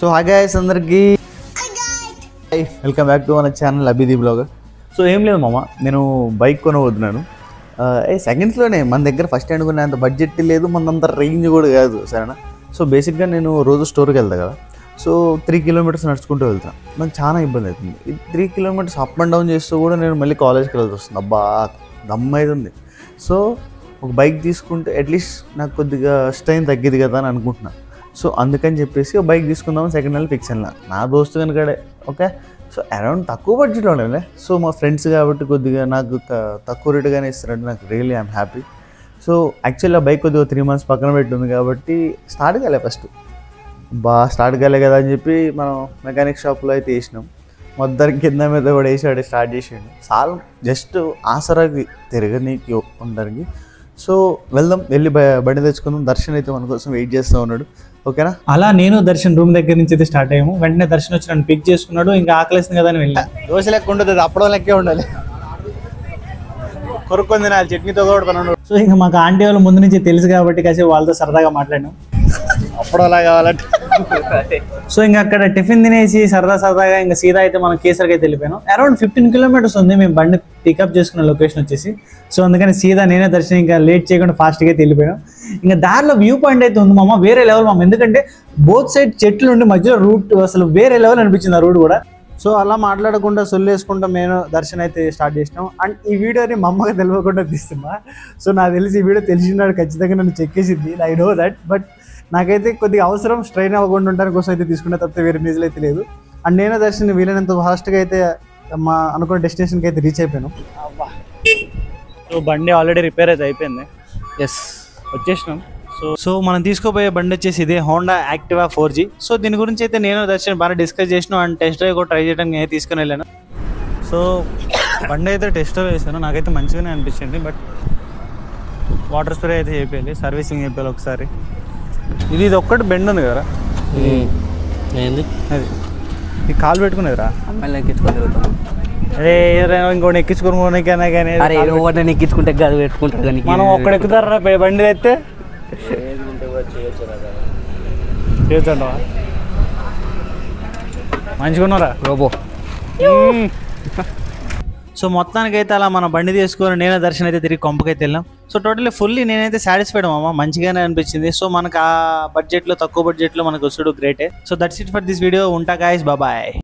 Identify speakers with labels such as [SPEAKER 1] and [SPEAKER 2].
[SPEAKER 1] So hi guys అందరికీ welcome back to మన channel అభిది blogger. So ఏం లేదు మామ, నేను బైక్ కొనబోతున్నాను. సెకండ్స్లోనే మన దగ్గర ఫస్ట్ హ్యాండ్ కొనే అంత బడ్జెట్ లేదు, మనంత రేంజ్ కూడా కాదు, సరేనా. సో బేసిక్గా నేను రోజు స్టోర్కి వెళ్తాను కదా, సో 3 కిలోమీటర్స్ నడుచుకుంటూ వెళ్తాను. నాకు చాలా ఇబ్బంది అవుతుంది. 3 కిలోమీటర్స్ అప్ అండ్ డౌన్ చేస్తూ కూడా నేను మళ్ళీ కాలేజ్కి వెళ్ళాల్సి వస్తుంది. అబ్బా దమ్ అవుతుంది. సో ఒక బైక్ తీసుకుంటే అట్లీస్ట్ నాకు కొద్దిగా స్ట్రెయిన్ తగ్గిది కదా అని అనుకుంటున్నాను. సో అందుకని చెప్పేసి ఒక బైక్ తీసుకుందామని సెకండ్ హ్యాండ్ ఫిక్స్ అయినా. నా దోస్తు కనుకడే ఓకే. సో అరౌండ్ తక్కువ బడ్జెట్లో ఉండాలి. సో మా ఫ్రెండ్స్ కాబట్టి కొద్దిగా నాకు తక్కువ రేటుగానే ఇస్తారంటే నాకు really I'm happy. So actually ఆ బైక్ కొద్దిగా 3 months పక్కన పెట్టింది కాబట్టి స్టార్ట్ కాలే. ఫస్ట్ స్టార్ట్ కాలే కదా అని చెప్పి మనం మెకానిక్ షాప్లో అయితే వేసినాం. మొత్తానికి కింద మీద కూడా వేసాడు, స్టార్ట్ చేసాడు. చాలా జస్ట్ ఆసరాకి తిరగనీకి ఉండడానికి. సో వెళ్దాం, వెళ్ళి బండి తెచ్చుకుందాం. దర్శన్ అయితే మన కోసం వెయిట్ చేస్తూ ఉన్నాడు, ఓకేనా.
[SPEAKER 2] అలా నేను దర్శన్ రూమ్ దగ్గర నుంచి అయితే స్టార్ట్ అయ్యాము. వెంటనే దర్శన్ వచ్చి నన్ను పిక్ చేసుకున్నాడు. ఇంకా ఆకలిస్తుంది కదా అని వెళ్ళా.
[SPEAKER 1] దోశ లెక్క ఉండదు, అది అప్పడం లెక్కే ఉండాలి. కొరుక్కొని తినాలి, చట్నీతో కూడా పనుండు.
[SPEAKER 2] సో ఇంకా మాకు ఆంటీ వాళ్ళు ముందు నుంచి తెలుసు కాబట్టి కాసేపు వాళ్ళతో సరదాగా మాట్లాడినాం.
[SPEAKER 1] అప్పుడు అలా కావాలంటే
[SPEAKER 2] సో ఇంకా అక్కడ టిఫిన్ తినేసి సరదాగా ఇంకా సీదా అయితే మనం కేసరికి అయితే వెళ్ళిపోయాం. అరౌండ్ 15 kilometers ఉంది మేము బండి పికప్ చేసుకున్న లొకేషన్ వచ్చేసి. సో అందుకని సీదా నేనే దర్శనం ఇంకా లేట్ చేయకుండా ఫాస్ట్గా అయితే వెళ్ళిపోయాం. ఇంకా దారిలో వ్యూ పాయింట్ అయితే ఉంది మామ, వేరే లెవెల్ మామ. ఎందుకంటే బోత్ సైడ్ చెట్లు ఉండి మధ్యలో రూట్ అసలు వేరే లెవెల్ అనిపించింది ఆ రూట్ కూడా. సో అలా మాట్లాడకుండా సొల్లేసుకుంటా నేను దర్శనం అయితే స్టార్ట్ చేసినాం. అండ్ ఈ వీడియోని మా అమ్మకి తెలియకుండా తీస్తున్నా. సో నాకు తెలిసి ఈ వీడియో తెలిసినాడు ఖచ్చితంగా నన్ను చెక్ చేసింది, ఐ నో దట్. బట్ నాకైతే కొద్దిగా అవసరం స్ట్రెయిన్ అవ్వకుండా ఉండడానికి కోసం అయితే తీసుకునే తప్పితే వేరే రీజన్ అయితే లేదు. అండ్ నేను దర్శనం వీలైనంత ఫాస్ట్గా అయితే మా అనుకున్న డెస్టినేషన్కి అయితే రీచ్ అయిపోయాను. సో బండి ఆల్రెడీ రిపేర్ అయితే అయిపోయింది. ఎస్, వచ్చేసినాం. సో మనం తీసుకోపోయే బండి వచ్చేసి ఇదే హోండా యాక్టివా 4G. సో దీని గురించి అయితే నేను దర్శనం బాగా డిస్కస్ చేసినాం. అండ్ టెస్ట్ డ్రైవ్ కూడా ట్రై చేయడానికి నేను తీసుకుని వెళ్ళాను. సో బండి అయితే టెస్ట్ డ్రైవ్ వేసాను, నాకైతే మంచిగానే అనిపించింది. బట్ వాటర్ స్ప్రే అయితే చేయాలి, సర్వీసింగ్ చేయాలి ఒకసారి. ఇది ఒక్కటి బెండ్ ఉంది కదా,
[SPEAKER 3] ఏంది
[SPEAKER 2] అది ఈ కాలు పెట్టుకునేదిరా.
[SPEAKER 3] అమ్మాయిలు ఎక్కించుకొని
[SPEAKER 2] అదే ఇంకోటి ఎక్కించుకోనికైనా కానీ
[SPEAKER 3] ఎక్కించుకుంటే కాదు పెట్టుకుంటారు కానీ
[SPEAKER 2] మనం ఒక్కడ ఎక్కుతారా బండి అయితే చేస్తుండవా. మంచిగా ఉన్నారా
[SPEAKER 3] రోబో.
[SPEAKER 2] సో మొత్తానికైతే అలా మన బండి తీసుకొని నేను దర్శనం అయితే తిరిగి కొంపకైతే వెళ్ళాం. సో టోటల్లీ ఫుల్లీ నేనైతే సాటిస్ఫైడ్ అమ్మ, మంచిగానే అనిపించింది. సో మనకు ఆ బడ్జెట్లో తక్కువ బడ్జెట్లో మనకు వస్తుడు గ్రేటే. So that's it for this video. ఉంటా గాయ్స్, బాయ్.